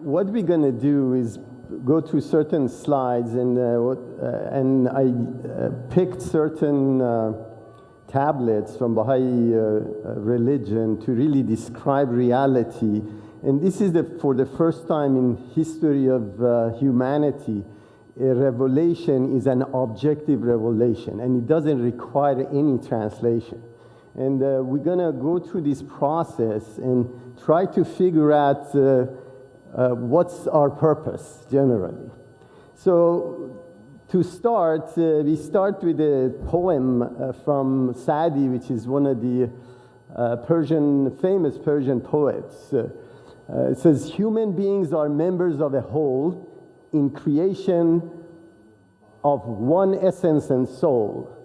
what we're going to do is go through certain slides, and I picked certain tablets from Baha'i religion to really describe reality. And this is for the first time in history of humanity, a revelation is an objective revelation, and it doesn't require any translation. And we're going to go through this process and try to figure out what's our purpose generally. So to start, we start with a poem from Sa'di, which is one of the famous Persian poets. It says, human beings are members of a whole in creation of one essence and soul.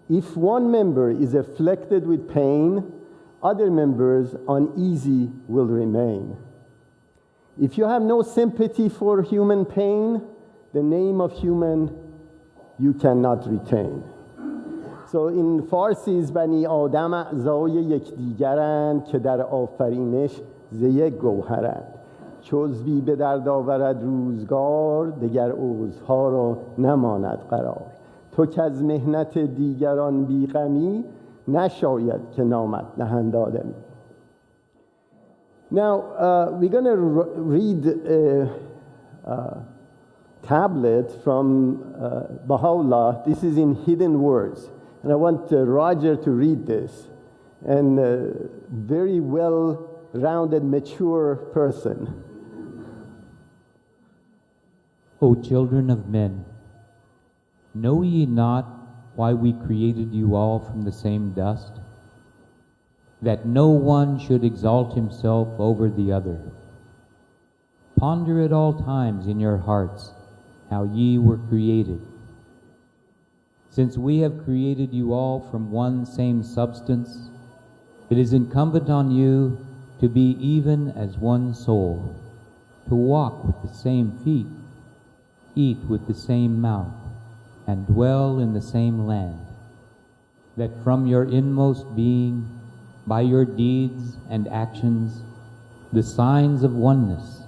If one member is afflicted with pain, other members uneasy will remain. If you have no sympathy for human pain, the name of human you cannot retain. So in Farsi is Bani Adam اعضای یکدیگرند که در آفرینش ز یک گوهرند. چوزوی به درد آورد روزگار دگر عضوها را نماند قرار. تو که از مهنت دیگران بیغمی نشاید که نامت نهند آدمی. Now, we're going to read a tablet from Baha'u'llah. This is in hidden words. And I want Roger to read this. And very well-rounded, mature person. O children of men, know ye not why we created you all from the same dust? That no one should exalt himself over the other. Ponder at all times in your hearts how ye were created. Since we have created you all from one same substance, it is incumbent on you to be even as one soul, to walk with the same feet, eat with the same mouth, and dwell in the same land, that from your inmost being, by your deeds and actions, the signs of oneness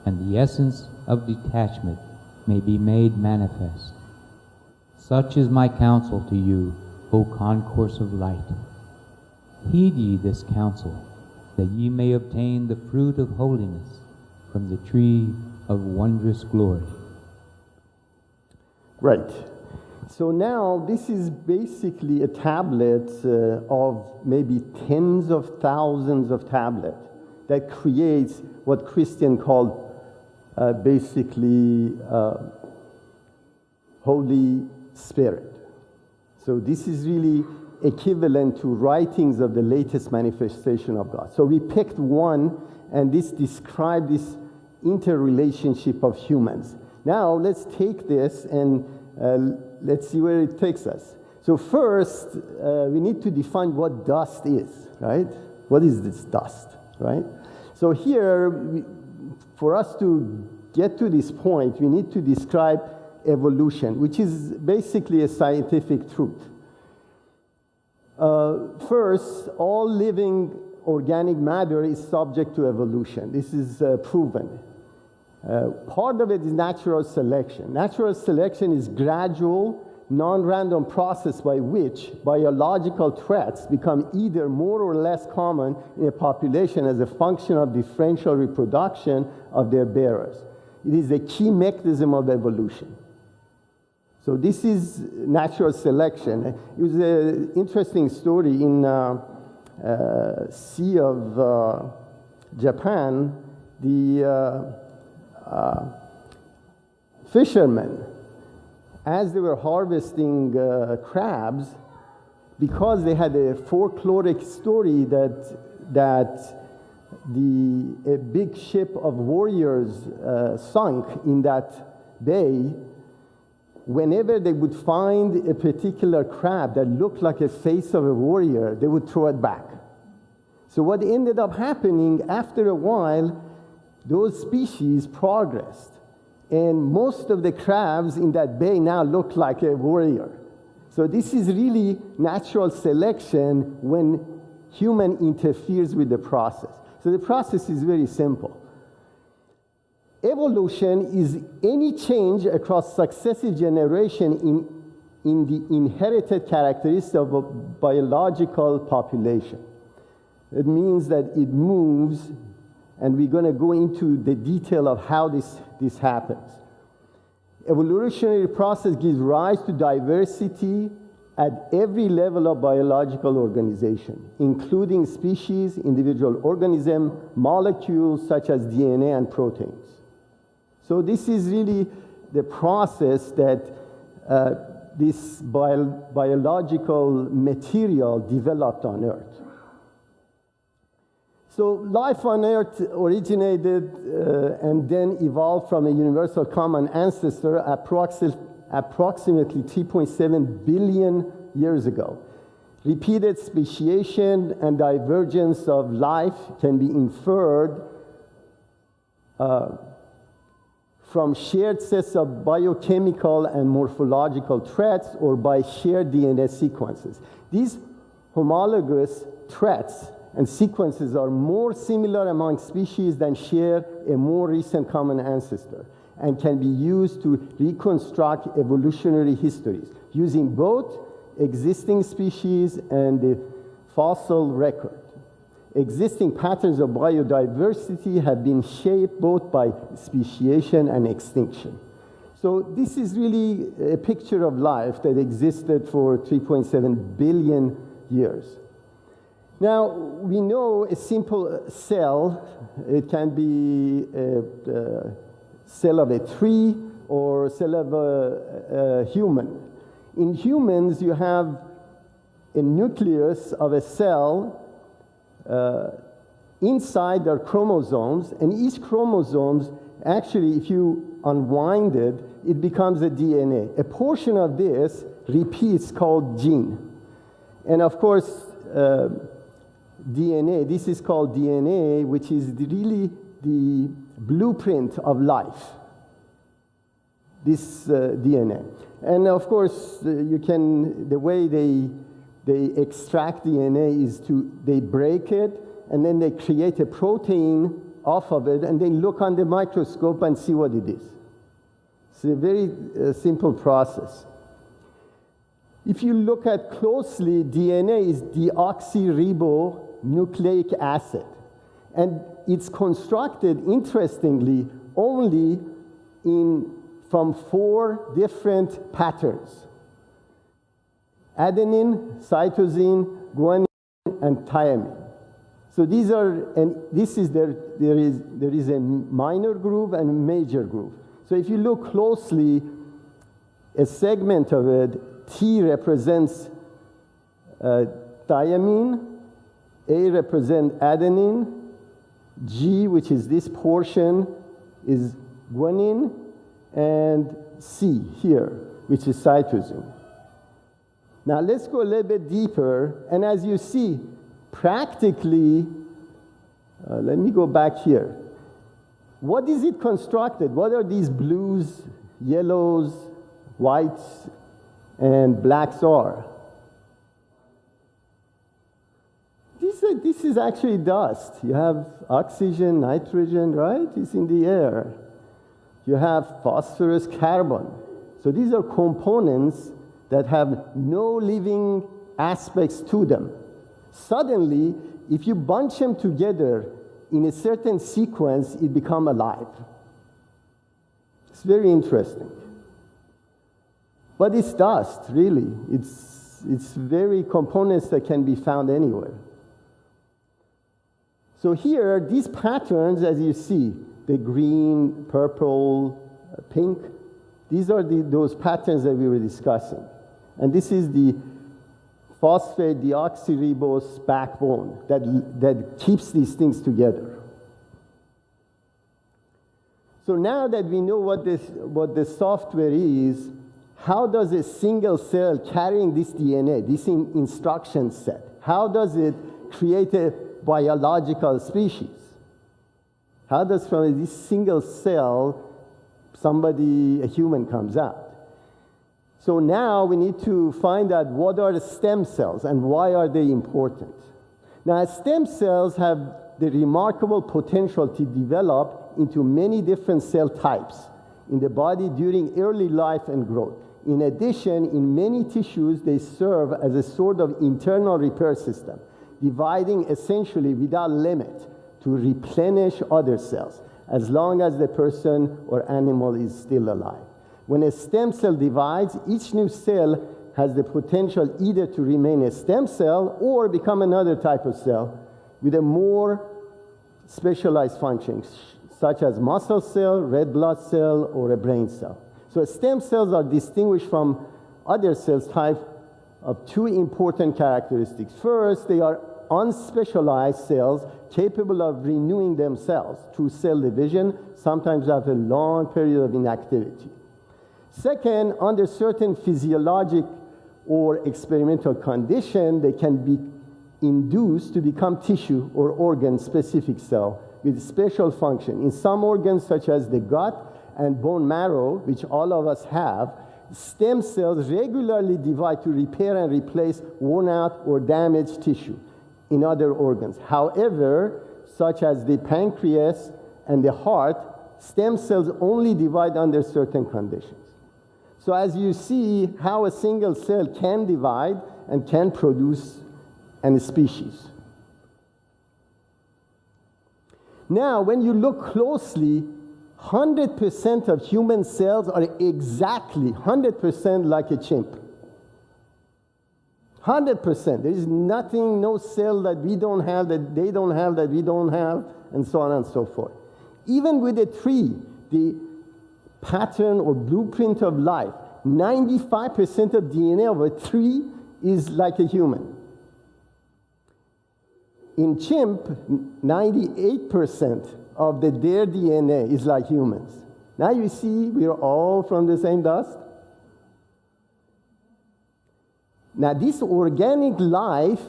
and the essence of detachment may be made manifest. Such is my counsel to you, O concourse of light. Heed ye this counsel, that ye may obtain the fruit of holiness from the tree of wondrous glory. Right. So now this is basically a tablet of maybe tens of thousands of tablets that creates what Christian called basically Holy Spirit. So this is really equivalent to writings of the latest manifestation of God. So we picked one, and this described this interrelationship of humans. Now let's take this and let's see where it takes us. So first, we need to define what dust is, right? What is this dust, right? So here, for us to get to this point, we need to describe evolution, which is basically a scientific truth. First, all living organic matter is subject to evolution. This is proven. Part of it is natural selection. Natural selection is gradual, non-random process by which biological threats become either more or less common in a population as a function of differential reproduction of their bearers. It is a key mechanism of evolution. So this is natural selection. It was an interesting story in Sea of Japan. The fishermen, as they were harvesting crabs, because they had a folkloric story that a big ship of warriors sunk in that bay, whenever they would find a particular crab that looked like a face of a warrior, they would throw it back. So what ended up happening, after a while, those species progressed. And most of the crabs in that bay now look like a warrior. So this is really natural selection when human interferes with the process. So the process is very simple. Evolution is any change across successive generations in the inherited characteristics of a biological population. It means that it moves, and we're going to go into the detail of how this happens. Evolutionary process gives rise to diversity at every level of biological organization, including species, individual organism, molecules such as DNA and proteins. So this is really the process that this biological material developed on Earth. So life on Earth originated and then evolved from a universal common ancestor approximately 3.7 billion years ago. Repeated speciation and divergence of life can be inferred from shared sets of biochemical and morphological traits or by shared DNA sequences. These homologous traits and sequences are more similar among species than share a more recent common ancestor and can be used to reconstruct evolutionary histories using both existing species and the fossil record. Existing patterns of biodiversity have been shaped both by speciation and extinction. So this is really a picture of life that existed for 3.7 billion years. Now, we know a simple cell, it can be a cell of a tree or cell of a human. In humans, you have a nucleus of a cell. Inside there are chromosomes, and each chromosome, actually, if you unwind it, it becomes a DNA. A portion of this repeats called gene. And of course, DNA, this is called DNA, which is really the blueprint of life, this DNA. And of course, the way they extract DNA is they break it, and then they create a protein off of it, and they look on the microscope and see what it is. It's a very simple process. If you look at closely, DNA is deoxyribonucleic acid. And it's constructed, interestingly, only from 4 different patterns: adenine, cytosine, guanine, and thymine. So these are, and this is there is a minor groove and a major groove. So if you look closely, a segment of it, T represents thymine, A represents adenine, G, which is this portion, is guanine, and C here, which is cytosine. Now let's go a little bit deeper, and as you see, practically, let me go back here. What is it constructed? What are these blues, yellows, whites, and blacks are? This is actually dust. You have oxygen, nitrogen, right? It's in the air. You have phosphorus, carbon. So these are components that have no living aspects to them. Suddenly, if you bunch them together in a certain sequence, it becomes alive. It's very interesting. But it's dust, really. It's very components that can be found anywhere. So here, these patterns, as you see, the green, purple, pink, these are those patterns that we were discussing. And this is the phosphate deoxyribose backbone that keeps these things together. So now that we know what the software is, how does a single cell carrying this DNA, this instruction set, how does it create a biological species? How does from this single cell a human comes out? So now we need to find out what are the stem cells and why are they important. Now, stem cells have the remarkable potential to develop into many different cell types in the body during early life and growth. In addition, in many tissues, they serve as a sort of internal repair system, dividing essentially without limit to replenish other cells, as long as the person or animal is still alive. When a stem cell divides, each new cell has the potential either to remain a stem cell or become another type of cell with a more specialized functions, such as muscle cell, red blood cell, or a brain cell. So stem cells are distinguished from other cells type of two important characteristics. First, they are unspecialized cells capable of renewing themselves through cell division, sometimes after a long period of inactivity. Second, under certain physiologic or experimental condition, they can be induced to become tissue or organ-specific cell with special function. In some organs, such as the gut and bone marrow, which all of us have, stem cells regularly divide to repair and replace worn out or damaged tissue in other organs. However, such as the pancreas and the heart, stem cells only divide under certain conditions. So as you see how a single cell can divide and can produce a species. Now, when you look closely, 100% of human cells are exactly 100% like a chimp. 100%. There is nothing, no cell that we don't have, that they don't have, that we don't have, and so on and so forth. Even with a tree, the pattern or blueprint of life, 95% of DNA of a tree is like a human. In chimp, 98% of their DNA is like humans. Now you see, we are all from the same dust. Now this organic life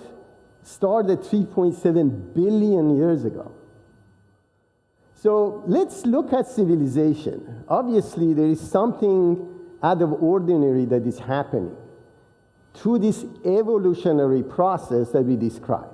started 3.7 billion years ago. So let's look at civilization. Obviously, there is something out of ordinary that is happening through this evolutionary process that we described.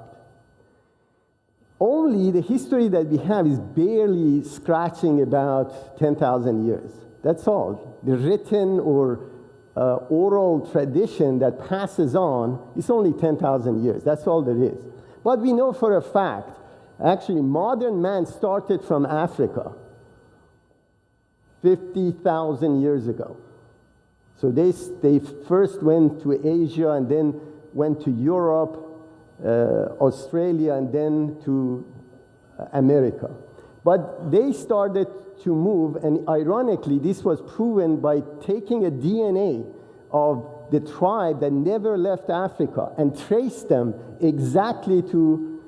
Only the history that we have is barely scratching about 10,000 years. That's all. The written or oral tradition that passes on is only 10,000 years. That's all there is. But we know for a fact, actually, modern man started from Africa 50,000 years ago. So they first went to Asia and then went to Europe, Australia, and then to America. But they started to move, and ironically, this was proven by taking a DNA of the tribe that never left Africa and traced them exactly to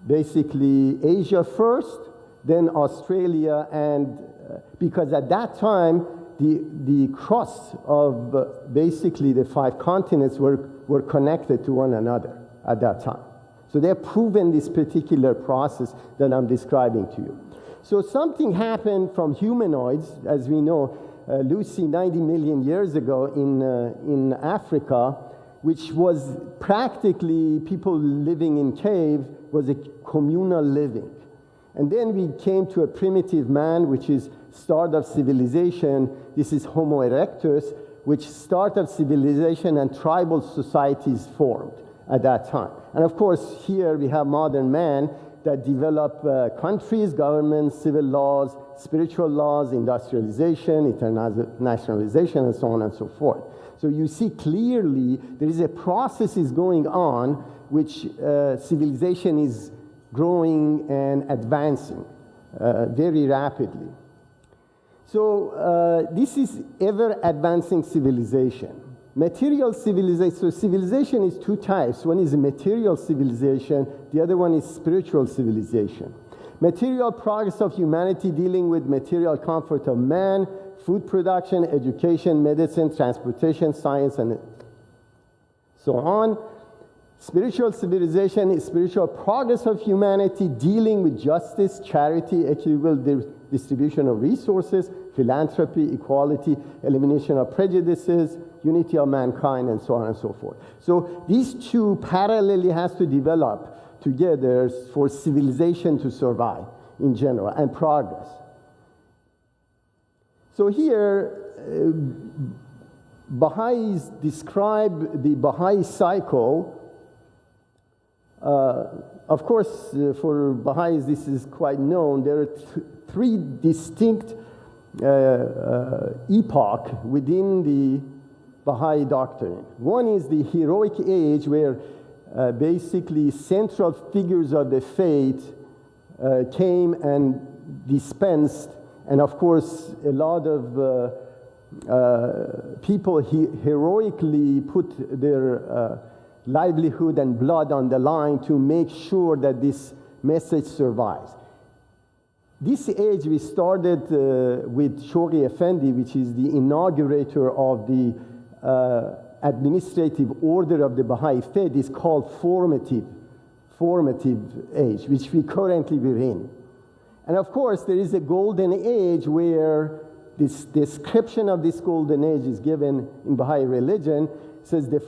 basically Asia first, then Australia, and because at that time, the crust of basically the 5 continents were connected to one another at that time. So they have proven this particular process that I'm describing to you. So something happened from humanoids, as we know, Lucy 90 million years ago in Africa, which was practically people living in cave, was a communal living. And then we came to a primitive man, which is start of civilization. This is Homo erectus, which start of civilization and tribal societies formed at that time. And of course, here we have modern man that develop countries, governments, civil laws, spiritual laws, industrialization, internationalization, and so on and so forth. So you see clearly there is a process is going on which civilization is growing and advancing very rapidly. So this is ever-advancing civilization. Material civilization, so civilization is 2 types. One is material civilization, the other one is spiritual civilization. Material progress of humanity dealing with material comfort of man, food production, education, medicine, transportation, science, and so on. Spiritual civilization is spiritual progress of humanity dealing with justice, charity, equitable distribution of resources, philanthropy, equality, elimination of prejudices, unity of mankind, and so on and so forth. So these 2 parallelly has to develop together for civilization to survive. in general, and progress. So here, Baha'is describe the Baha'i cycle. Of course, for Baha'is, this is quite known. There are three distinct epochs within the Baha'i doctrine. One is the heroic age, where basically central figures of the faith came and dispensed, and of course, a lot of people heroically put their livelihood and blood on the line to make sure that this message survives. This age we started with Shoghi Effendi, which is the inaugurator of the administrative order of the Baha'i faith, is called formative age, which we currently we're in. And of course, there is a golden age where this description of this golden age is given in Baha'i religion. It says this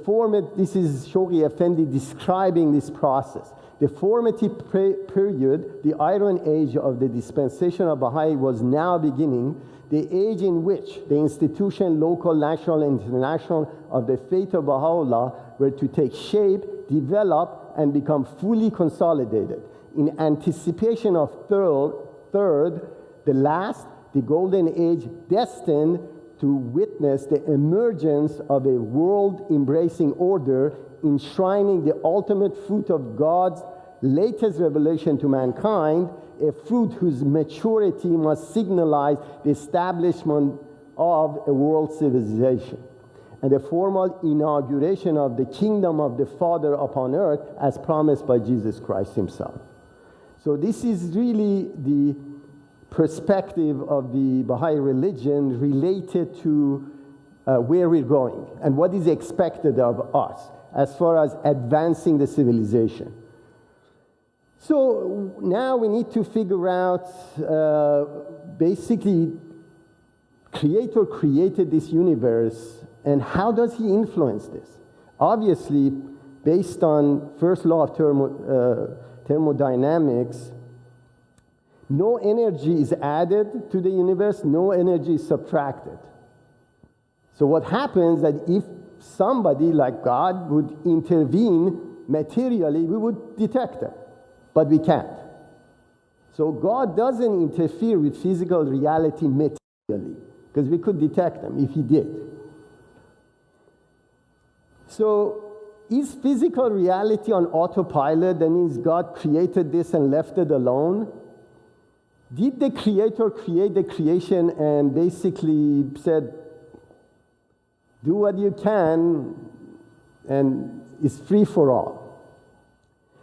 is Shoghi Effendi describing this process. The formative period, the Iron Age of the dispensation of Baha'i, was now beginning, the age in which the institution, local, national, and international, of the faith of Baha'u'llah were to take shape, develop, and become fully consolidated. In anticipation of third, the last, the golden age, destined to witness the emergence of a world-embracing order enshrining the ultimate fruit of God's latest revelation to mankind, a fruit whose maturity must signalize the establishment of a world civilization and the formal inauguration of the kingdom of the Father upon earth as promised by Jesus Christ himself. So this is really the perspective of the Baha'i religion related to where we're going and what is expected of us as far as advancing the civilization. So now we need to figure out, basically, Creator created this universe, and how does he influence this? Obviously, based on first law of thermodynamics, no energy is added to the universe, no energy is subtracted. So what happens that if somebody like God would intervene materially, we would detect it, but we can't. So God doesn't interfere with physical reality materially, because we could detect them if he did. So is physical reality on autopilot? That means God created this and left it alone? Did the Creator create the creation and basically said, do what you can, and it's free for all?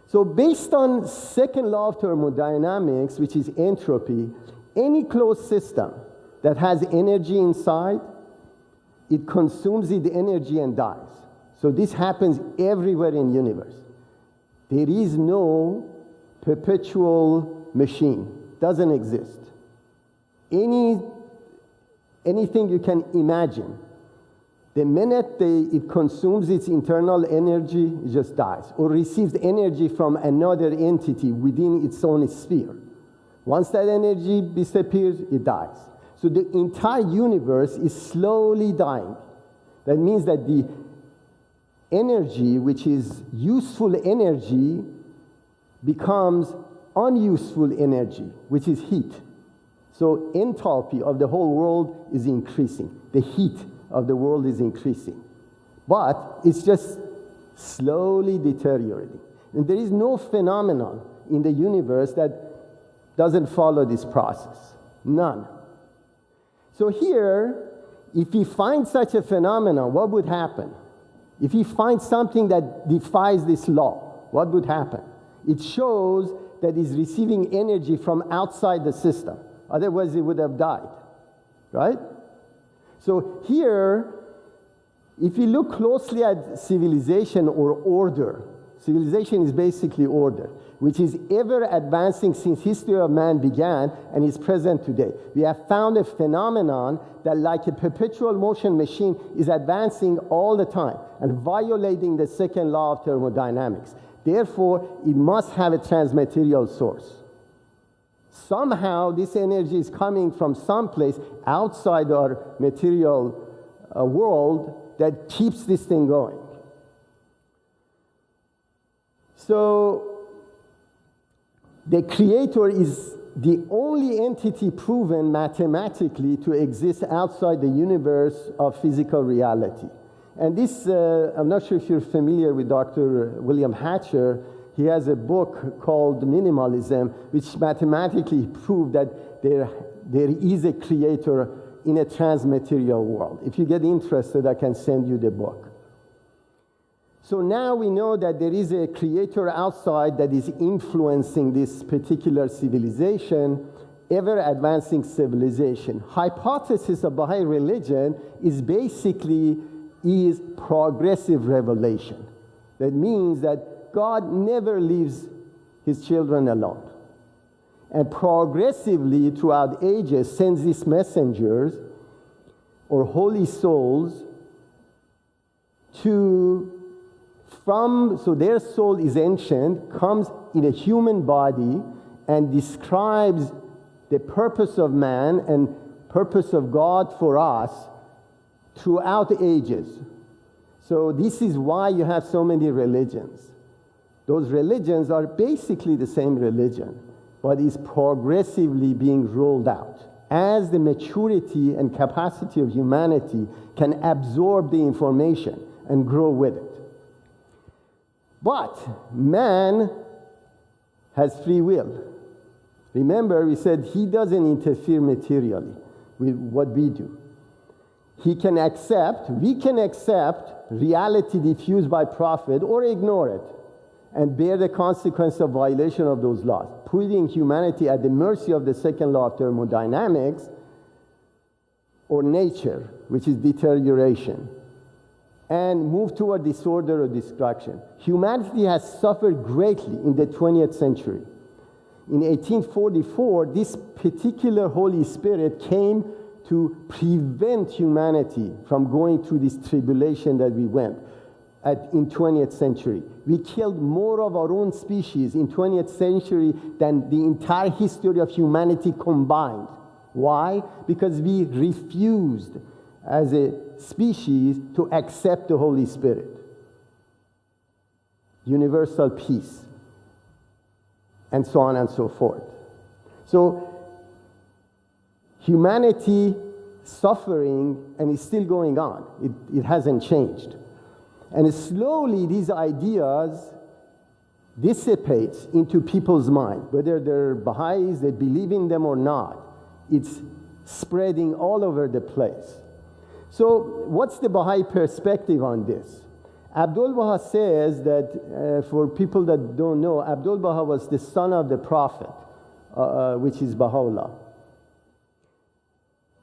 So based on second law of thermodynamics, which is entropy, any closed system that has energy inside, it consumes the energy and dies. So this happens everywhere in the universe. There is no perpetual machine. Doesn't exist. Anything you can imagine, the minute it consumes its internal energy, it just dies, or receives energy from another entity within its own sphere. Once that energy disappears, it dies. So the entire universe is slowly dying. That means that the energy, which is useful energy, becomes unuseful energy, which is heat. So enthalpy of the whole world is increasing. The heat of the world is increasing. But it's just slowly deteriorating. And there is no phenomenon in the universe that doesn't follow this process. None. So here, if we find such a phenomenon, what would happen? If we find something that defies this law, what would happen? It shows that it's receiving energy from outside the system. Otherwise, it would have died, right? So here, if you look closely at civilization or order, civilization is basically order, which is ever advancing since history of man began and is present today. We have found a phenomenon that, like a perpetual motion machine, is advancing all the time and violating the second law of thermodynamics. Therefore, it must have a transmaterial source. Somehow this energy is coming from someplace outside our material world that keeps this thing going. So the creator is the only entity proven mathematically to exist outside the universe of physical reality. And this, I'm not sure if you're familiar with Dr. William Hatcher. He has a book called Minimalism, which mathematically proved that there is a creator in a transmaterial world. If you get interested, I can send you the book. So now we know that there is a creator outside that is influencing this particular civilization, ever advancing civilization. Hypothesis of Baha'i religion is basically progressive revelation. That means that God never leaves his children alone. And progressively throughout ages sends these messengers or holy souls so their soul is ancient, comes in a human body and describes the purpose of man and purpose of God for us throughout the ages. So this is why you have so many religions. Those religions are basically the same religion, but is progressively being rolled out as the maturity and capacity of humanity can absorb the information and grow with it. But man has free will. Remember, we said he doesn't interfere materially with what we do. We can accept reality diffused by prophet or ignore it and bear the consequence of violation of those laws, putting humanity at the mercy of the second law of thermodynamics or nature, which is deterioration, and move toward disorder or destruction. Humanity has suffered greatly in the 20th century. In 1844, this particular Holy Spirit came to prevent humanity from going through this tribulation that we went in 20th century. We killed more of our own species in 20th century than the entire history of humanity combined. Why? Because we refused as a species to accept the Holy Spirit. Universal peace, and so on and so forth. So humanity suffering, and it's still going on. It hasn't changed. And slowly these ideas dissipate into people's mind, whether they're Baha'is, they believe in them or not. It's spreading all over the place. So what's the Baha'i perspective on this? Abdul Baha says that, for people that don't know, Abdul Baha was the son of the Prophet, which is Baha'u'llah.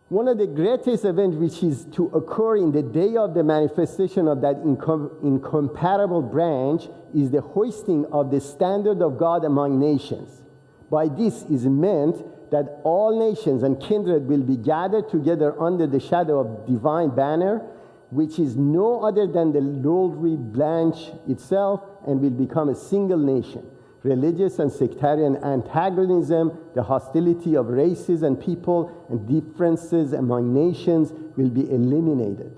One of the greatest events which is to occur in the day of the manifestation of that incomparable branch is the hoisting of the standard of God among nations. By this is meant that all nations and kindred will be gathered together under the shadow of divine banner, which is no other than the rosary branch itself, and will become a single nation. Religious and sectarian antagonism, the hostility of races and people, and differences among nations will be eliminated.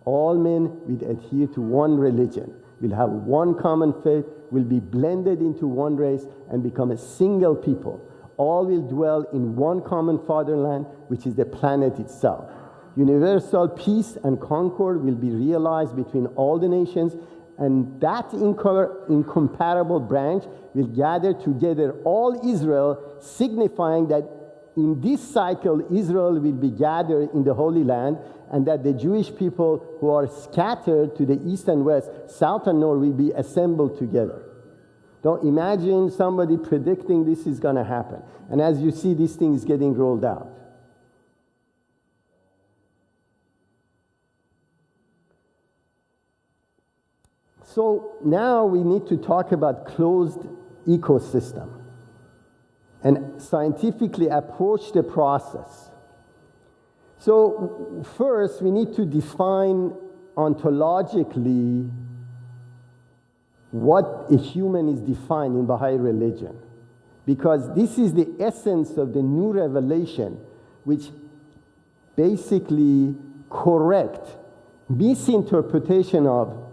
All men will adhere to one religion, will have one common faith, will be blended into one race, and become a single people. All will dwell in one common fatherland, which is the planet itself. Universal peace and concord will be realized between all the nations, and that incomparable branch will gather together all Israel, signifying that in this cycle, Israel will be gathered in the Holy Land, and that the Jewish people who are scattered to the east and west, south and north, will be assembled together. Don't imagine somebody predicting this is going to happen. And as you see, this thing is getting rolled out. So now we need to talk about closed ecosystem and scientifically approach the process. So first, we need to define ontologically what a human is defined in Baha'i religion. because this is the essence of the new revelation, which basically correct misinterpretation of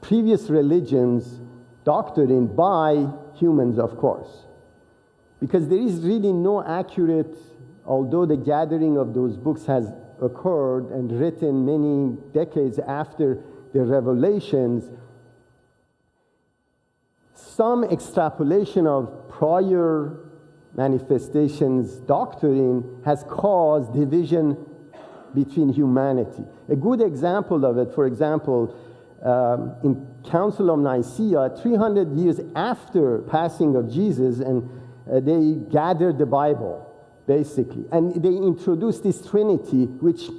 previous religions' doctrine by humans, of course. Because there is really no accurate, although the gathering of those books has occurred and written many decades after the revelations, some extrapolation of prior manifestations doctrine has caused division between humanity. A good example of it, for example, in Council of Nicaea, 300 years after passing of Jesus, and they gathered the Bible, basically. And they introduced this Trinity, which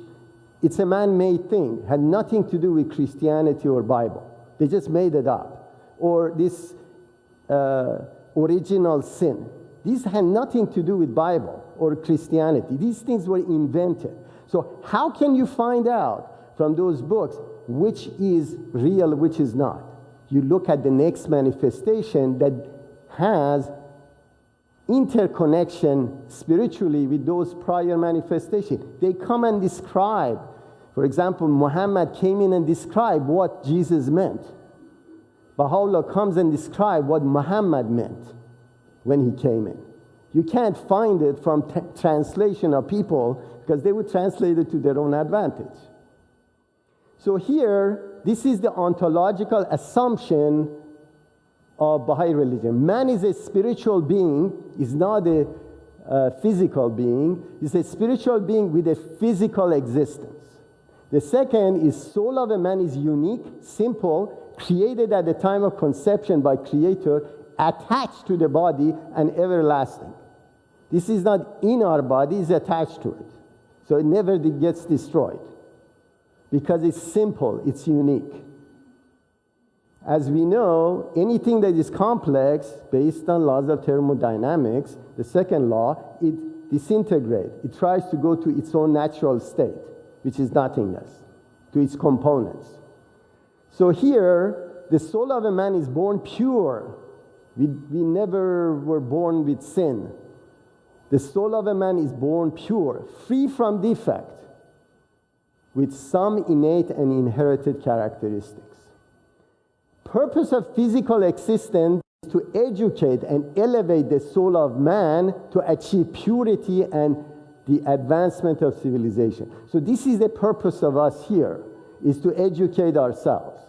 it's a man-made thing, had nothing to do with Christianity or Bible. They just made it up. Or this original sin. These had nothing to do with Bible or Christianity. These things were invented. So how can you find out from those books which is real, which is not? You look at the next manifestation that has interconnection spiritually with those prior manifestations. They come and describe. For example, Muhammad came in and described what Jesus meant. Baha'u'llah comes and describes what Muhammad meant when he came in. You can't find it from translation of people, because they would translate it to their own advantage. So here, this is the ontological assumption of Baha'i religion. Man is a spiritual being, is not a physical being. He's a spiritual being with a physical existence. The second is soul of a man is unique, simple, created at the time of conception by Creator, attached to the body and everlasting. This is not in our body, it's attached to it. So it never gets destroyed. Because it's simple, it's unique. As we know, anything that is complex, based on laws of thermodynamics, the second law, it disintegrates. It tries to go to its own natural state, which is nothingness, to its components. So here, the soul of a man is born pure. We never were born with sin. The soul of a man is born pure, free from defect, with some innate and inherited characteristics. Purpose of physical existence is to educate and elevate the soul of man to achieve purity and the advancement of civilization. So this is the purpose of us here, is to educate ourselves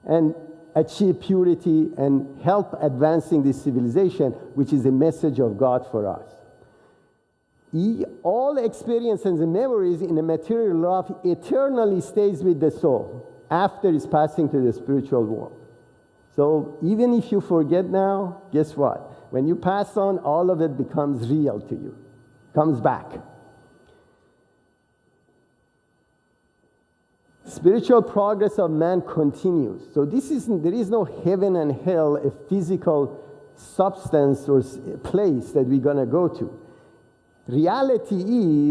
and achieve purity and help advancing this civilization, which is the message of God for us. All experiences and memories in the material life eternally stays with the soul after it's passing to the spiritual world. So even if you forget now, guess what? When you pass on, all of it becomes real to you, comes back. Spiritual progress of man continues. So there is no heaven and hell, a physical substance or place that we're going to go to. Reality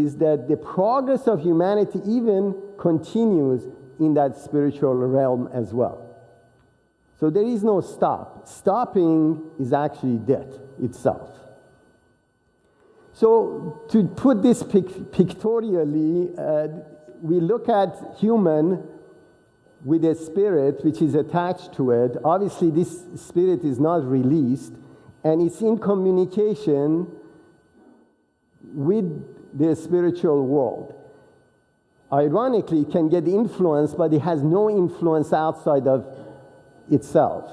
is that the progress of humanity even continues in that spiritual realm as well. So there is no stop. Stopping is actually death itself. So to put this pictorially, we look at human with a spirit which is attached to it. Obviously, this spirit is not released, and it's in communication with the spiritual world. Ironically, it can get influence, but it has no influence outside of itself.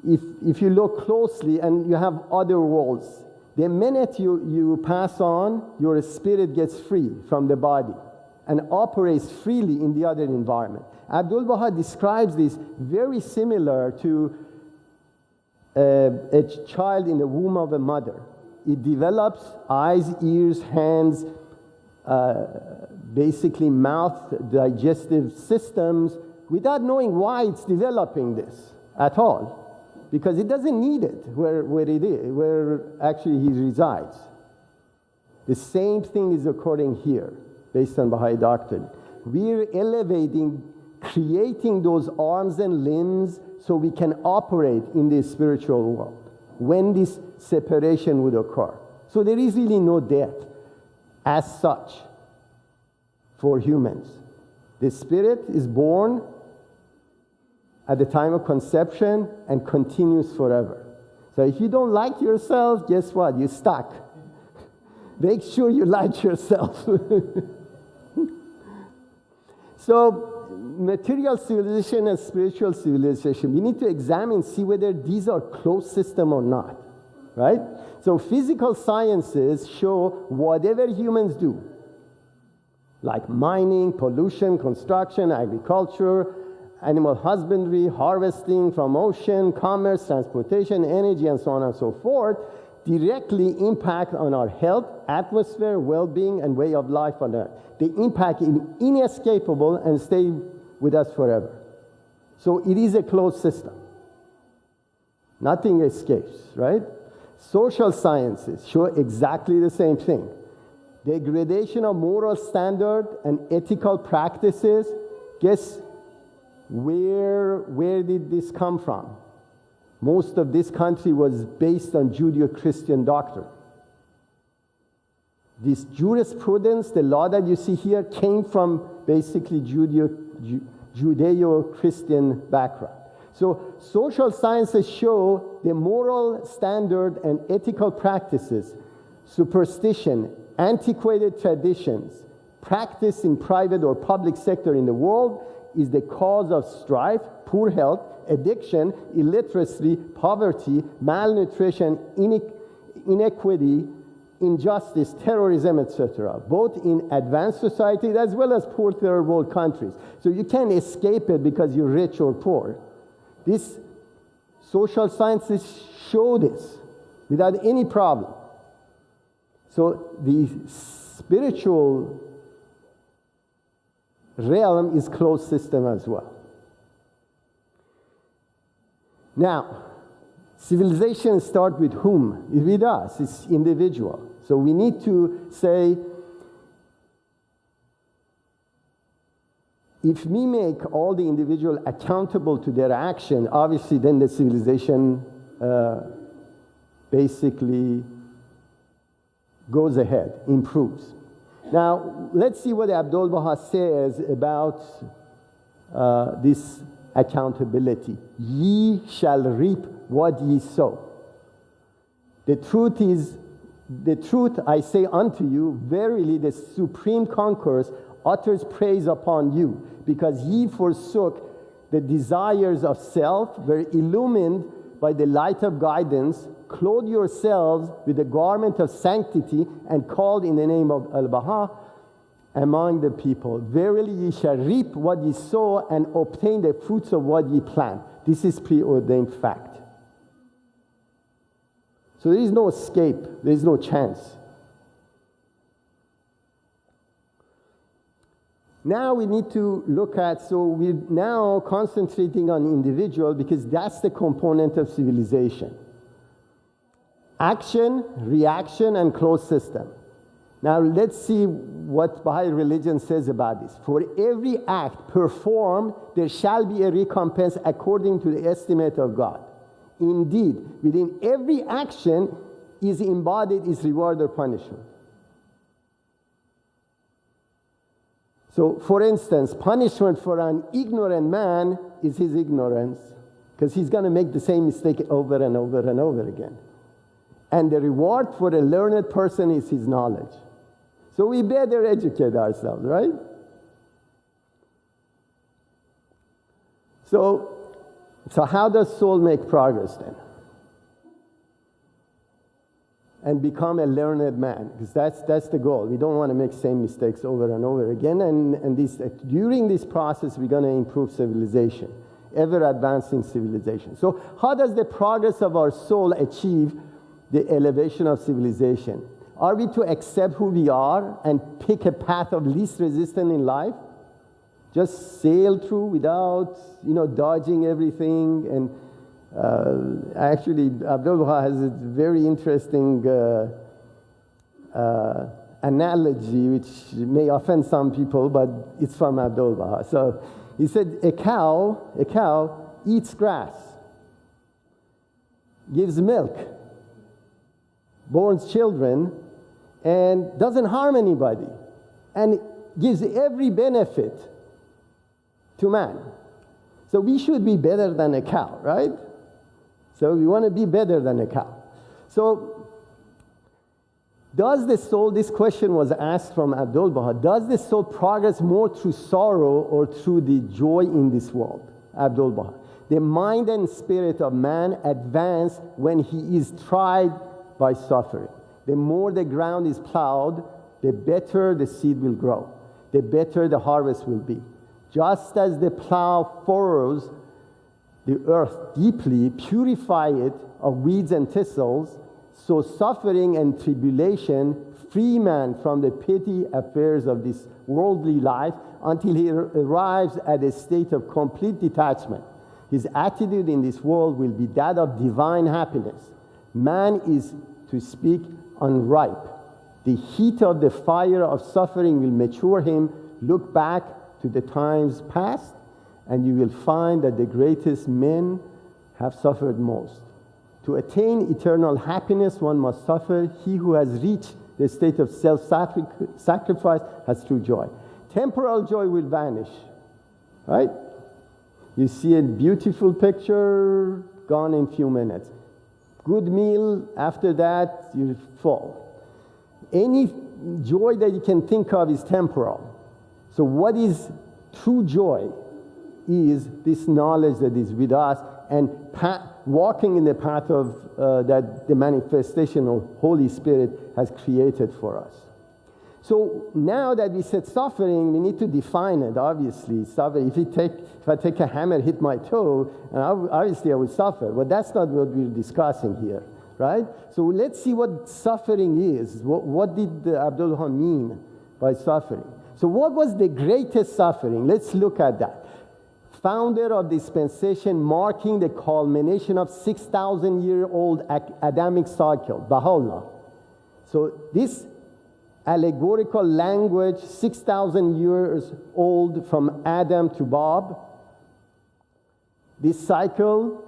If you look closely, and you have other worlds, the minute you pass on, your spirit gets free from the body and operates freely in the other environment. Abdul Baha describes this very similar to a child in the womb of a mother. It develops eyes, ears, hands, basically mouth, digestive systems, without knowing why it's developing this at all. Because it doesn't need it where it is, where actually he resides. The same thing is occurring here, based on Baha'i doctrine. We're elevating creating those arms and limbs so we can operate in the spiritual world when this separation would occur. So there is really no death as such for humans. The spirit is born at the time of conception and continues forever. So if you don't like yourself, guess what? You're stuck. Make sure you like yourself. So material civilization and spiritual civilization, we need to examine, see whether these are closed system or not, right? So physical sciences show whatever humans do, like mining, pollution, construction, agriculture, animal husbandry, harvesting from ocean, commerce, transportation, energy, and so on and so forth, directly impact on our health, atmosphere, well-being, and way of life on Earth. The impact is inescapable and stay with us forever. So it is a closed system. Nothing escapes, right? Social sciences show exactly the same thing. Degradation of moral standard and ethical practices, guess where did this come from? Most of this country was based on Judeo-Christian doctrine. This jurisprudence, the law that you see here, came from basically Judeo-Christian background. So social sciences show the moral standard and ethical practices, superstition, antiquated traditions, practice in private or public sector in the world is the cause of strife, poor health, addiction, illiteracy, poverty, malnutrition, inequity, injustice, terrorism, etc., both in advanced societies as well as poor third world countries. So you can't escape it because you're rich or poor. These social sciences show this without any problem. So the spiritual realm is closed system as well. Now, civilization starts with whom? It's with us. It's individual. So we need to say, if we make all the individual accountable to their action, obviously then the civilization basically goes ahead, improves. Now, let's see what Abdul Baha says about this accountability. Ye shall reap what ye sow. The truth I say unto you, verily the supreme conqueror utters praise upon you, because ye forsook the desires of self, were illumined by the light of guidance, clothe yourselves with the garment of sanctity, and called in the name of Al-Baha among the people. Verily ye shall reap what ye sow and obtain the fruits of what ye plant. This is preordained fact. So there is no escape, there is no chance. Now we need to look at, so we're now concentrating on individual because that's the component of civilization. Action, reaction, and closed system. Now let's see what Baha'i religion says about this. For every act performed, there shall be a recompense according to the estimate of God. Indeed, within every action is embodied its reward or punishment. So, for instance, punishment for an ignorant man is his ignorance, because he's going to make the same mistake over and over and over again. And the reward for a learned person is his knowledge. So we better educate ourselves, right? So how does soul make progress then? And become a learned man, because that's the goal. We don't want to make same mistakes over and over again. And during this process, we're going to improve civilization, ever advancing civilization. So how does the progress of our soul achieve the elevation of civilization? Are we to accept who we are and pick a path of least resistance in life? Just sail through without, dodging everything. And actually, Abdul Baha has a very interesting analogy, which may offend some people, but it's from Abdul Baha. So He said, a cow eats grass, gives milk, borns children, and doesn't harm anybody, and gives every benefit to man. So we should be better than a cow, right? So we want to be better than a cow. So does the soul, this question was asked from Abdul Baha, does the soul progress more through sorrow or through the joy in this world? Abdul Baha. The mind and spirit of man advance when he is tried by suffering. The more the ground is plowed, the better the seed will grow, the better the harvest will be. Just as the plow furrows the earth deeply, purify it of weeds and thistles, so suffering and tribulation free man from the petty affairs of this worldly life until he arrives at a state of complete detachment. His attitude in this world will be that of divine happiness. Man is, to speak, unripe. The heat of the fire of suffering will mature him. Look back to the times past, and you will find that the greatest men have suffered most. To attain eternal happiness, one must suffer. He who has reached the state of self-sacrifice has true joy. Temporal joy will vanish, right? You see a beautiful picture, gone in a few minutes. Good meal, after that, you're full. Any joy that you can think of is temporal. So what is true joy is this knowledge that is with us and walking in the path of that the manifestation of Holy Spirit has created for us. So now that we said suffering, we need to define it, obviously. Suffering, if I take a hammer, hit my toe, and obviously I would suffer. But that's not what we're discussing here, right? So let's see what suffering is. What did Abdul Baha mean by suffering? So what was the greatest suffering? Let's look at that. Founder of dispensation, marking the culmination of 6,000-year-old Adamic cycle, Baha'u'llah. So this allegorical language, 6,000 years old from Adam to Bob, this cycle,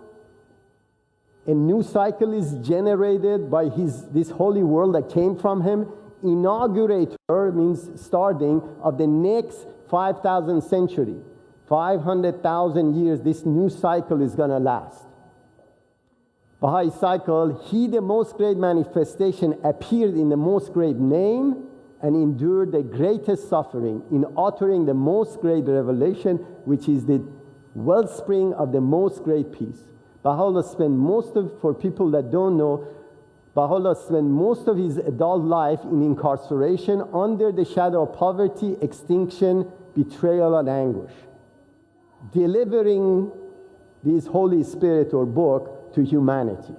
a new cycle is generated by this holy world that came from him. Inaugurator means starting of the next 5,000 century. 500,000 years, this new cycle is going to last. Baha'i cycle, he, the most great manifestation, appeared in the most great name and endured the greatest suffering in uttering the most great revelation, which is the wellspring of the most great peace. Baha'u'llah spent for people that don't know, Baha'u'llah spent most of his adult life in incarceration under the shadow of poverty, extinction, betrayal, and anguish, delivering this Holy Spirit or book to humanity.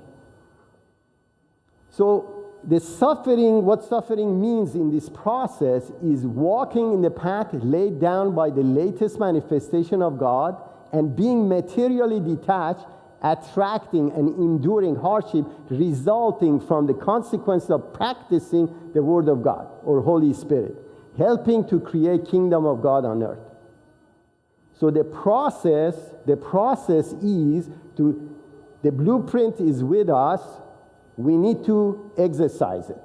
So the suffering, what suffering means in this process is walking in the path laid down by the latest manifestation of God and being materially detached, attracting and enduring hardship resulting from the consequence of practicing the Word of God or Holy Spirit, helping to create kingdom of God on earth. So the process is the blueprint is with us. We need to exercise it.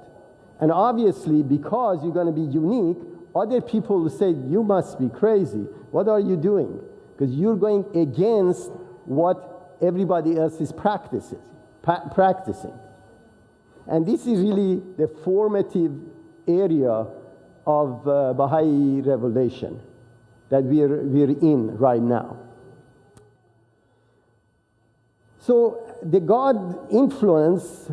And obviously, because you're going to be unique, other people will say, you must be crazy. What are you doing? Because you're going against what everybody else is practicing. And this is really the formative area of Baha'i revelation that we're in right now. So the God influence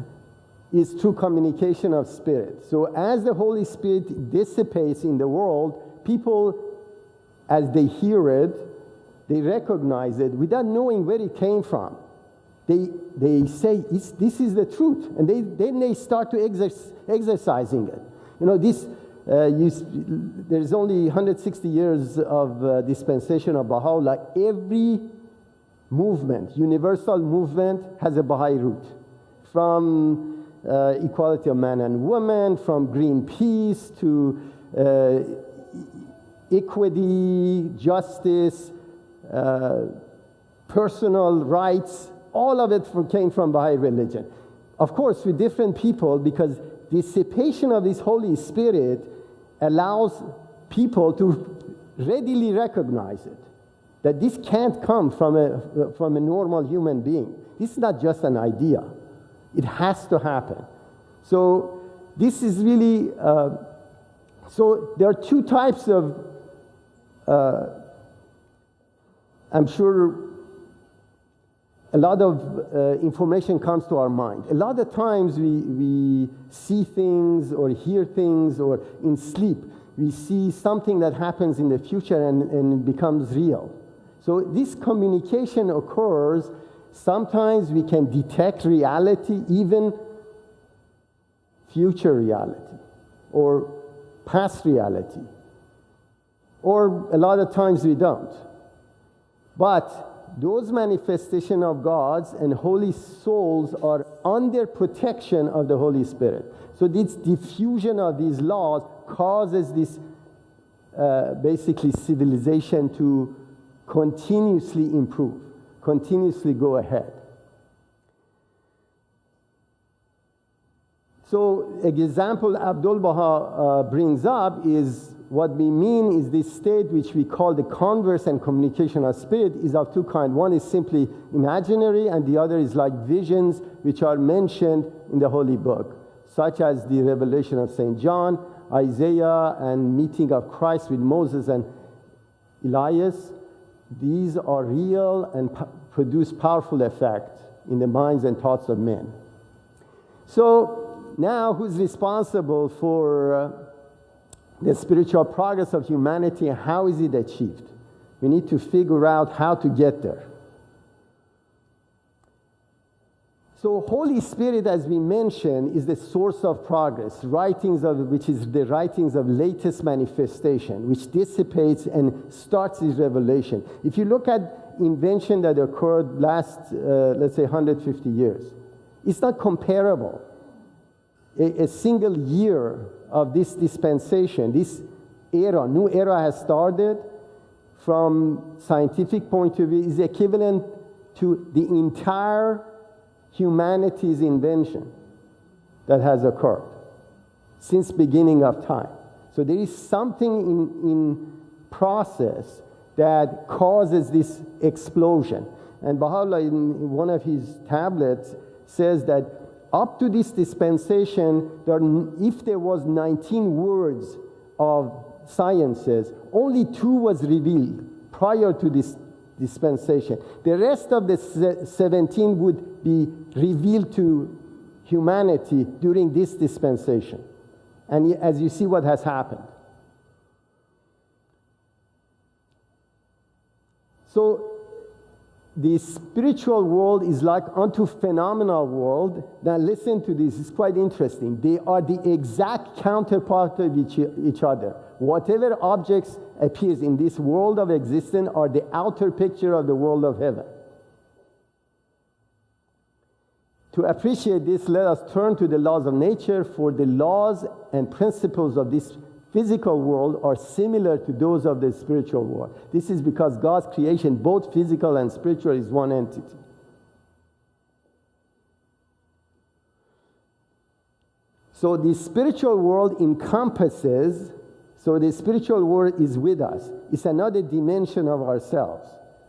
is through communication of spirit. So as the Holy Spirit dissipates in the world, people, as they hear it, they recognize it without knowing where it came from. They say, this is the truth. And then they start to exercising it. You know, there's only 160 years of dispensation of Baha'u'llah. Every movement, universal movement, has a Baha'i root. From equality of man and woman, from Greenpeace to equity, justice, personal rights, all of it came from Baha'i religion. Of course, with different people, because dissipation of this Holy Spirit allows people to readily recognize it, that this can't come from a normal human being. This is not just an idea. It has to happen. So this is really, so there are two types of, I'm sure a lot of information comes to our mind. A lot of times we see things or hear things, or in sleep, we see something that happens in the future and it becomes real. So this communication occurs. Sometimes we can detect reality, even future reality, or past reality. Or a lot of times we don't. But those manifestations of gods and holy souls are under protection of the Holy Spirit. So this diffusion of these laws causes this basically civilization to continuously improve, continuously go ahead. So an example Abdul Baha brings up is, what we mean is this state which we call the converse and communication of spirit is of two kinds. One is simply imaginary, and the other is like visions which are mentioned in the Holy Book, such as the revelation of St. John, Isaiah, and meeting of Christ with Moses and Elias. These are real and produce powerful effect in the minds and thoughts of men. So now, who's responsible for the spiritual progress of humanity, and how is it achieved? We need to figure out how to get there. So Holy Spirit, as we mentioned, is the source of progress, which is the writings of latest manifestation, which dissipates and starts this revelation. If you look at invention that occurred last, let's say, 150 years, it's not comparable. A single year of this dispensation, this era, new era has started from scientific point of view, is equivalent to the entire humanity's invention that has occurred since beginning of time. So there is something in process that causes this explosion. And Baha'u'llah, in one of his tablets, says that up to this dispensation, if there was 19 words of sciences, only 2 was revealed prior to this dispensation. The rest of the 17 would be revealed to humanity during this dispensation. And as you see what has happened. So the spiritual world is like unto phenomenal world. Now listen to this, it's quite interesting. They are the exact counterpart of each other. Whatever objects appears in this world of existence are the outer picture of the world of heaven. To appreciate this, let us turn to the laws of nature, for the laws and principles of this physical world are similar to those of the spiritual world. This is because God's creation, both physical and spiritual, is one entity. So the spiritual world encompasses, so the spiritual world is with us. It's another dimension of ourselves.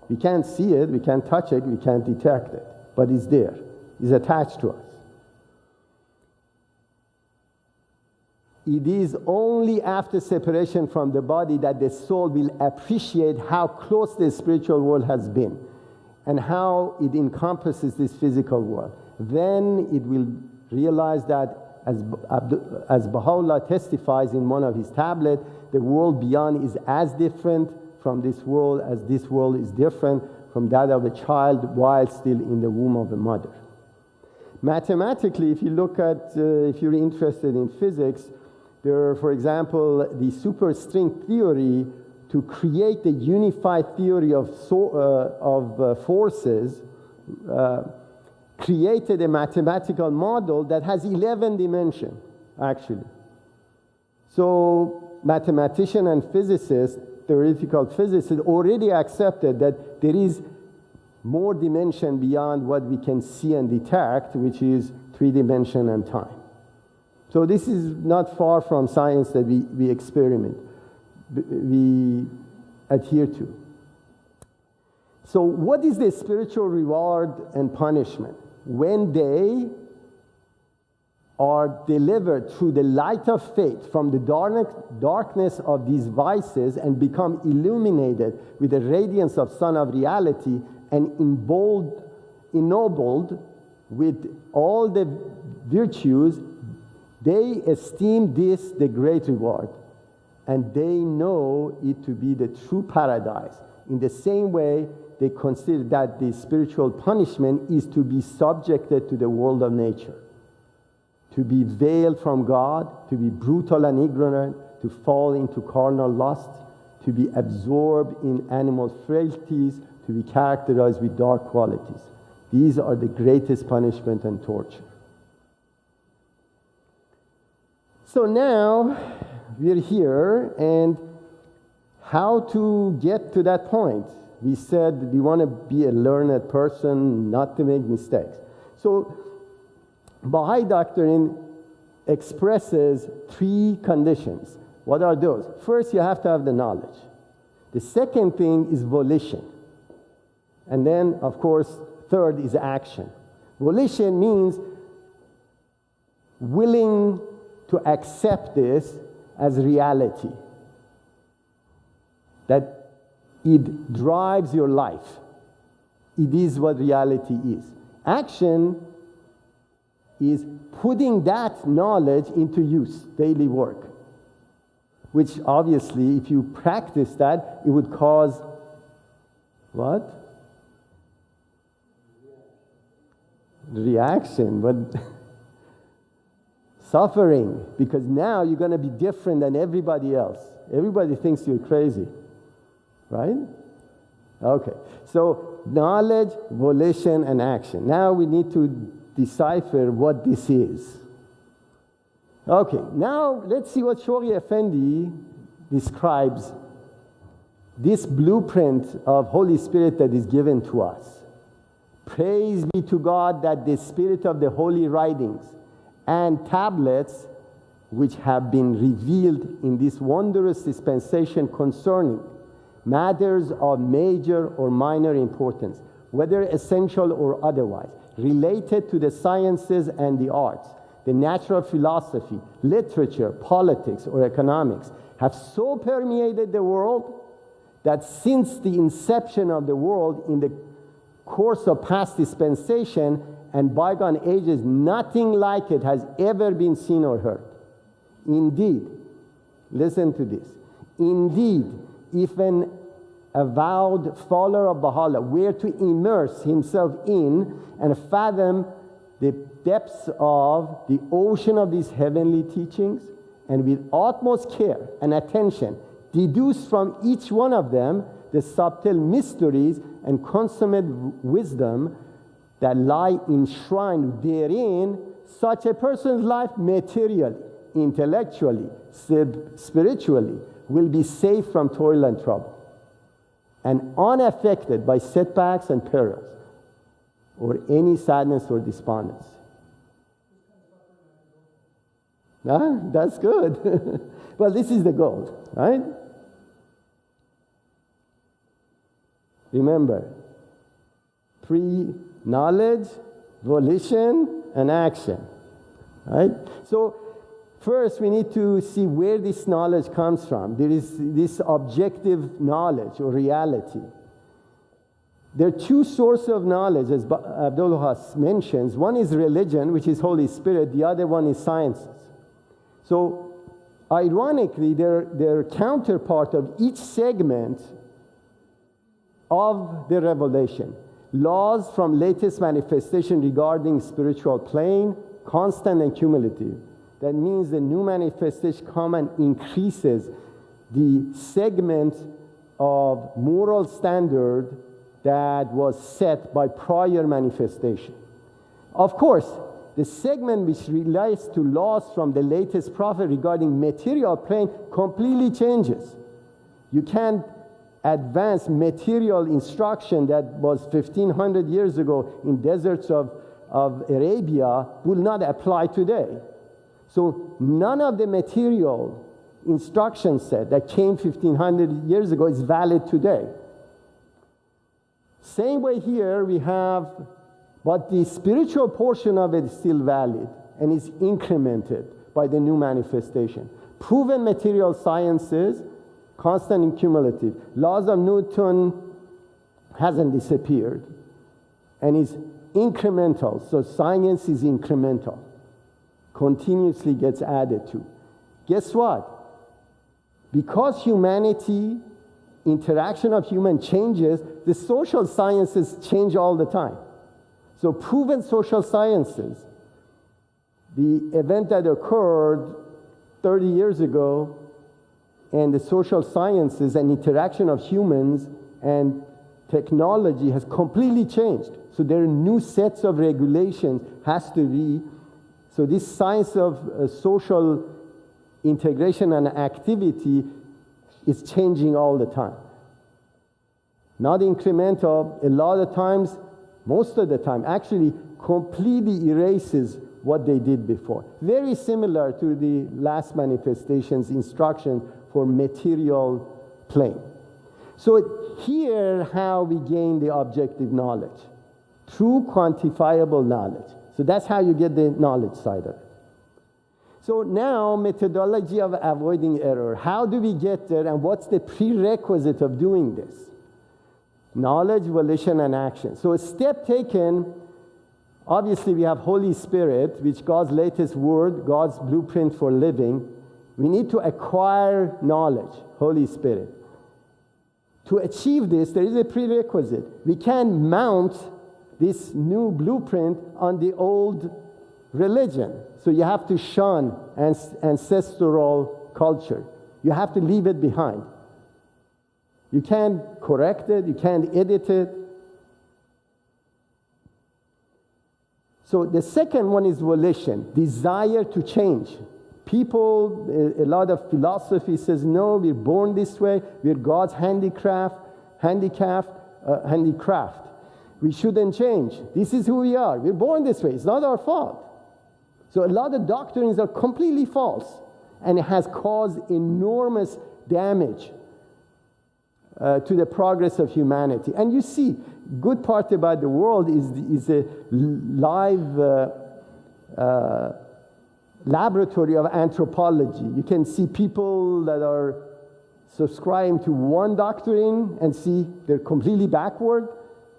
We can't see it, we can't touch it, we can't detect it, but it's there. It's attached to us. It is only after separation from the body that the soul will appreciate how close the spiritual world has been and how it encompasses this physical world. Then it will realize that, as Baha'u'llah testifies in one of his tablets, the world beyond is as different from this world as this world is different from that of a child while still in the womb of a mother. Mathematically, if you look at, if you're interested in physics, there are, for example, the superstring theory to create the unified theory of forces, created a mathematical model that has 11 dimensions, actually. So mathematicians and physicists theoretical physicists already accepted that there is more dimension beyond what we can see and detect, which is 3 dimension and time. So this is not far from science that we experiment, we adhere to. So what is the spiritual reward and punishment? When they are delivered through the light of faith from the darkness of these vices and become illuminated with the radiance of Sun of Reality and ennobled with all the virtues, they esteem this the great reward, and they know it to be the true paradise. In the same way, they consider that the spiritual punishment is to be subjected to the world of nature, to be veiled from God, to be brutal and ignorant, to fall into carnal lust, to be absorbed in animal frailties, to be characterized with dark qualities. These are the greatest punishment and torture. So now we're here, and how to get to that point? We said we want to be a learned person, not to make mistakes. So Baha'i doctrine expresses 3 conditions. What are those? First, you have to have the knowledge. The second thing is volition. And then, of course, third is action. Volition means willing to accept this as reality, that it drives your life. It is what reality is. Action is putting that knowledge into use, daily work, which obviously, if you practice that, it would cause what? Reaction, but suffering, because now you're going to be different than everybody else. Everybody thinks you're crazy, right? Okay, so knowledge, volition, and action. Now we need to decipher what this is. Okay, now let's see what Shoghi Effendi describes, this blueprint of Holy Spirit that is given to us. Praise be to God that the spirit of the holy writings and tablets which have been revealed in this wondrous dispensation concerning matters of major or minor importance, whether essential or otherwise, related to the sciences and the arts, the natural philosophy, literature, politics, or economics, have so permeated the world that since the inception of the world in the course of past dispensation and bygone ages, nothing like it has ever been seen or heard. Indeed, listen to this. Indeed, if an avowed follower of Baha'u'llah were to immerse himself in and fathom the depths of the ocean of these heavenly teachings, and with utmost care and attention deduce from each one of them the subtle mysteries and consummate wisdom that lie enshrined therein, such a person's life materially, intellectually, spiritually will be safe from toil and trouble, and unaffected by setbacks and perils, or any sadness or despondency. That's good. Well, this is the goal, right? Remember, knowledge, volition, and action, right? So first we need to see where this knowledge comes from. There is this objective knowledge or reality. There are 2 sources of knowledge, as Abdul Has mentions. One is religion, which is Holy Spirit. The other one is sciences. So ironically, they're counterpart of each segment of the revelation. Laws from latest manifestation regarding spiritual plane, constant and cumulative. That means the new manifestation comes and increases the segment of moral standard that was set by prior manifestation. Of course, the segment which relates to laws from the latest prophet regarding material plane completely changes. You can't advance material instruction that was 1,500 years ago in deserts of Arabia will not apply today. So none of the material instruction set that came 1,500 years ago is valid today. Same way here we have, but the spiritual portion of it is still valid and is incremented by the new manifestation. Proven material sciences, constant and cumulative. Laws of Newton hasn't disappeared and is incremental. So science is incremental, continuously gets added to. Guess what? Because humanity, interaction of human changes, the social sciences change all the time. So proven social sciences, the event that occurred 30 years ago, and the social sciences and interaction of humans and technology has completely changed. So there are new sets of regulations has to be. So this science of social integration and activity is changing all the time. Not incremental, a lot of times, most of the time, actually completely erases what they did before. Very similar to the last manifestation's instruction for material plane. So here how we gain the objective knowledge. True quantifiable knowledge. So that's how you get the knowledge side of it. So now methodology of avoiding error. How do we get there and what's the prerequisite of doing this? Knowledge, volition, and action. So a step taken, obviously we have Holy Spirit, which God's latest word, God's blueprint for living. We need to acquire knowledge, Holy Spirit. To achieve this, there is a prerequisite. We can't mount this new blueprint on the old religion. So you have to shun ancestral culture. You have to leave it behind. You can't correct it, you can't edit it. So the second one is volition, desire to change. People, a lot of philosophy says, no, we're born this way, we're God's handicraft. We shouldn't change. This is who we are. We're born this way. It's not our fault. So a lot of doctrines are completely false, and it has caused enormous damage to the progress of humanity. And you see, good part about the world is a live laboratory of anthropology. You can see people that are subscribing to one doctrine and see they're completely backward.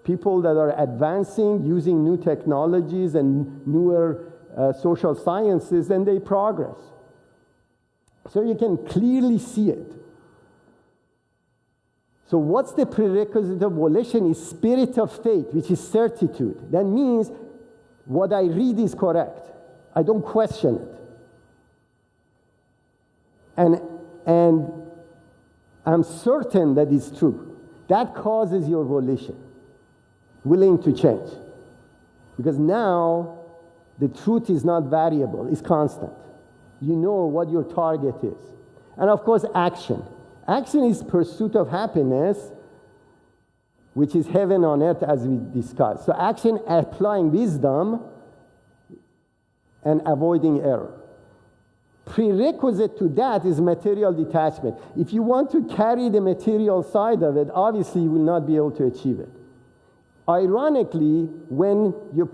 People that are advancing, using new technologies and newer social sciences, and they progress. So you can clearly see it. So what's the prerequisite of volition is spirit of faith, which is certitude. That means what I read is correct. I don't question it. And I'm certain that it's true. That causes your volition, willing to change. Because now the truth is not variable, it's constant. You know what your target is. And of course, action. Action is pursuit of happiness, which is heaven on earth, as we discussed. So action, applying wisdom and avoiding error. Prerequisite to that is material detachment. If you want to carry the material side of it, obviously you will not be able to achieve it. Ironically, when you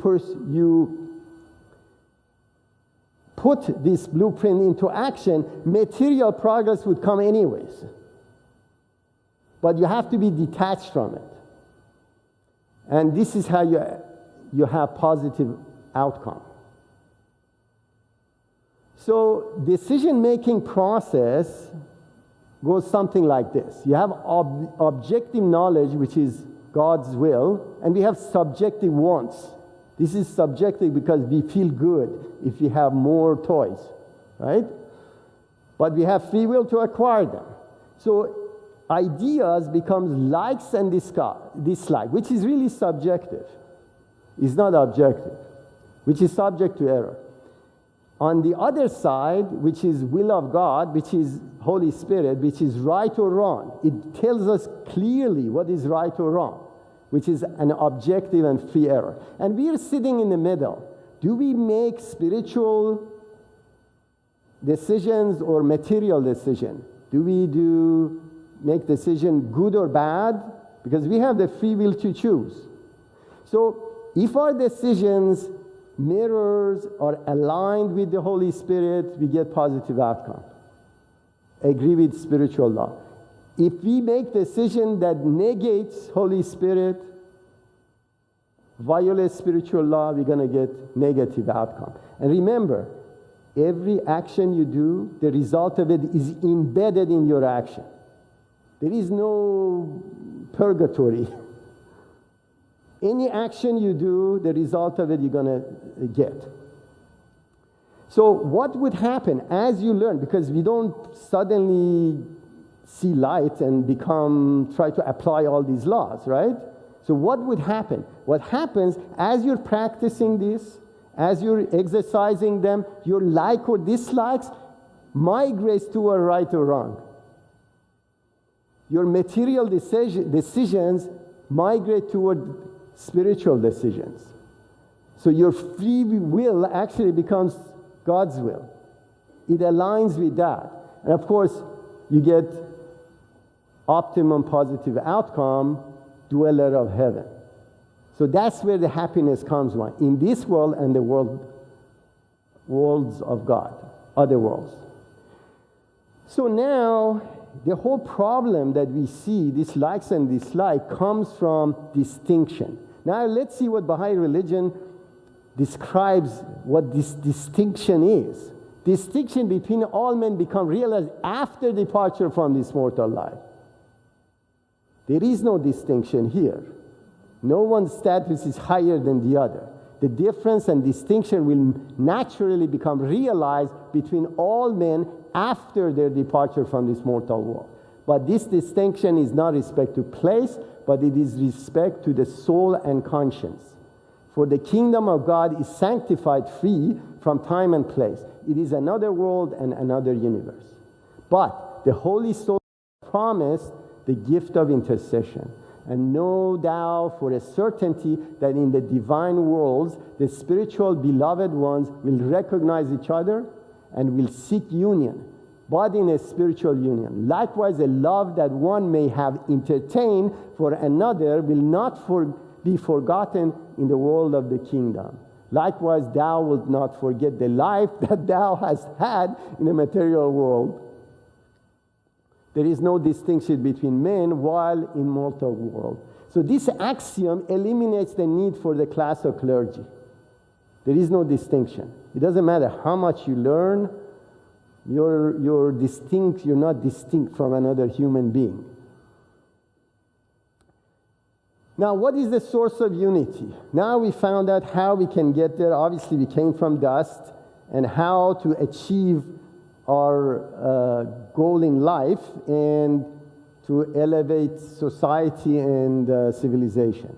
put this blueprint into action, material progress would come anyways. But you have to be detached from it. And this is how you have positive outcome. So decision-making process goes something like this. You have objective knowledge, which is God's will, and we have subjective wants. This is subjective because we feel good if we have more toys, right? But we have free will to acquire them. So ideas becomes likes and dislike, which is really subjective. It's not objective, which is subject to error. On the other side, which is will of God, which is Holy Spirit, which is right or wrong, it tells us clearly what is right or wrong, which is an objective and free error. And we are sitting in the middle. Do we make spiritual decisions or material decision? Do we make decision good or bad? Because we have the free will to choose. So if our decisions mirrors or aligned with the Holy Spirit, we get positive outcome. Agree with spiritual law. If we make decision that negates Holy Spirit, violates spiritual law, we're going to get negative outcome. And remember, every action you do, the result of it is embedded in your action. There is no purgatory. Any action you do, the result of it you're going to get. So what would happen as you learn? Because we don't suddenly see light and try to apply all these laws, right? So what would happen? What happens as you're practicing this, as you're exercising them, your like or dislikes migrates toward right or wrong. Your material decisions migrate toward spiritual decisions. So your free will actually becomes God's will. It aligns with that. And of course, you get optimum positive outcome, dweller of heaven. So that's where the happiness comes from, in this world and the worlds of God, other worlds. So now, the whole problem that we see, this likes and dislike, comes from distinction. Now let's see what Baha'i religion describes what this distinction is. Distinction between all men become realized after departure from this mortal life. There is no distinction here. No one's status is higher than the other. The difference and distinction will naturally become realized between all men after their departure from this mortal world. But this distinction is not respect to place, but it is respect to the soul and conscience. For the kingdom of God is sanctified free from time and place. It is another world and another universe. But the Holy Soul promised the gift of intercession. And know thou for a certainty that in the divine worlds, the spiritual beloved ones will recognize each other and will seek union, but in a spiritual union. Likewise, a love that one may have entertained for another will not be forgotten in the world of the kingdom. Likewise, thou wilt not forget the life that thou hast had in the material world. There is no distinction between men while in mortal world. So this axiom eliminates the need for the class of clergy. There is no distinction. It doesn't matter how much you learn, you're distinct, you're not distinct from another human being. Now, what is the source of unity? Now we found out how we can get there. Obviously, we came from dust, and how to achieve our goal in life and to elevate society and civilization.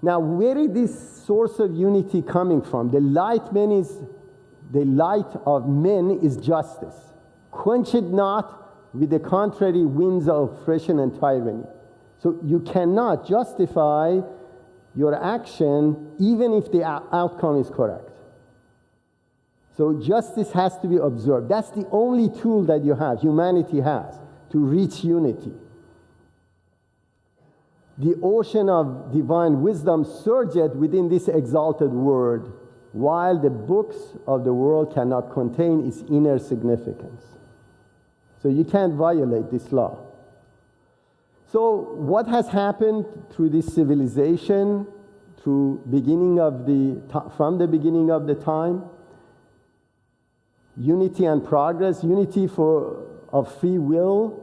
Now, where is this source of unity coming from? The light of men is justice. Quench it not with the contrary winds of oppression and tyranny. So you cannot justify your action even if the outcome is correct. So justice has to be observed. That's the only tool that you have, humanity has, to reach unity. The ocean of divine wisdom surgeth within this exalted word, while the books of the world cannot contain its inner significance. So you can't violate this law. So what has happened through this civilization, from the beginning of the time? Unity and progress, unity of free will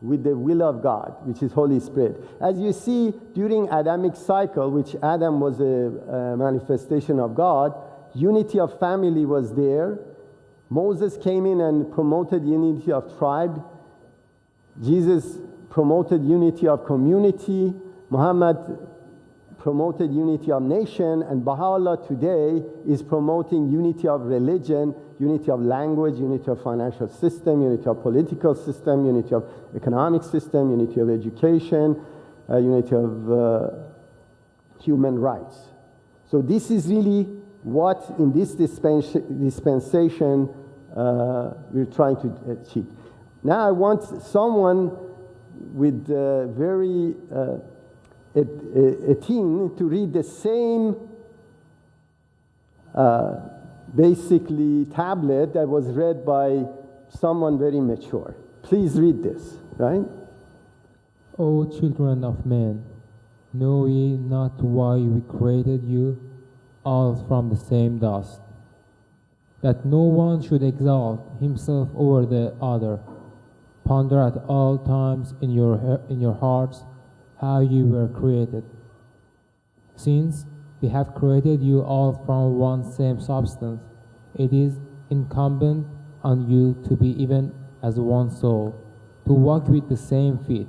with the will of God, which is Holy Spirit. As you see, during Adamic cycle, which Adam was a manifestation of God, unity of family was there. Moses came in and promoted unity of tribe. Jesus promoted unity of community. Muhammad promoted unity of nation, and Baha'u'llah today is promoting unity of religion, unity of language, unity of financial system, unity of political system, unity of economic system, unity of education, unity of human rights. So this is really what in this dispensation we're trying to achieve. Now I want someone with very a teen to read the same basically tablet that was read by someone very mature. Please read this, right? O children of men, know ye not why we created you all from the same dust, that no one should exalt himself over the other. Ponder at all times in your hearts how you were created. Since we have created you all from one same substance, it is incumbent on you to be even as one soul, to walk with the same feet,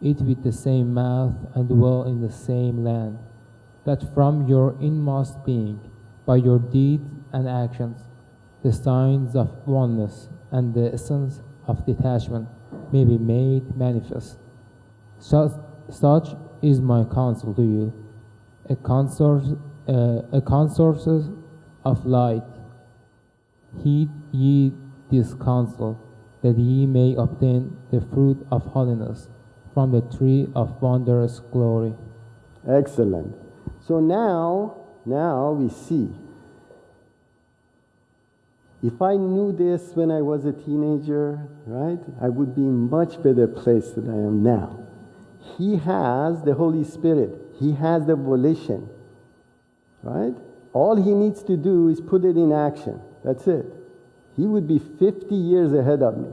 eat with the same mouth, and dwell in the same land, that from your inmost being, by your deeds and actions, the signs of oneness and the essence of detachment may be made manifest. Such is my counsel to you, a consource of light. Heed ye this counsel, that ye may obtain the fruit of holiness from the tree of wondrous glory. Excellent. So now we see. If I knew this when I was a teenager, right, I would be in much better place than I am now. He has the Holy Spirit. He has the volition, right? All he needs to do is put it in action. That's it. He would be 50 years ahead of me.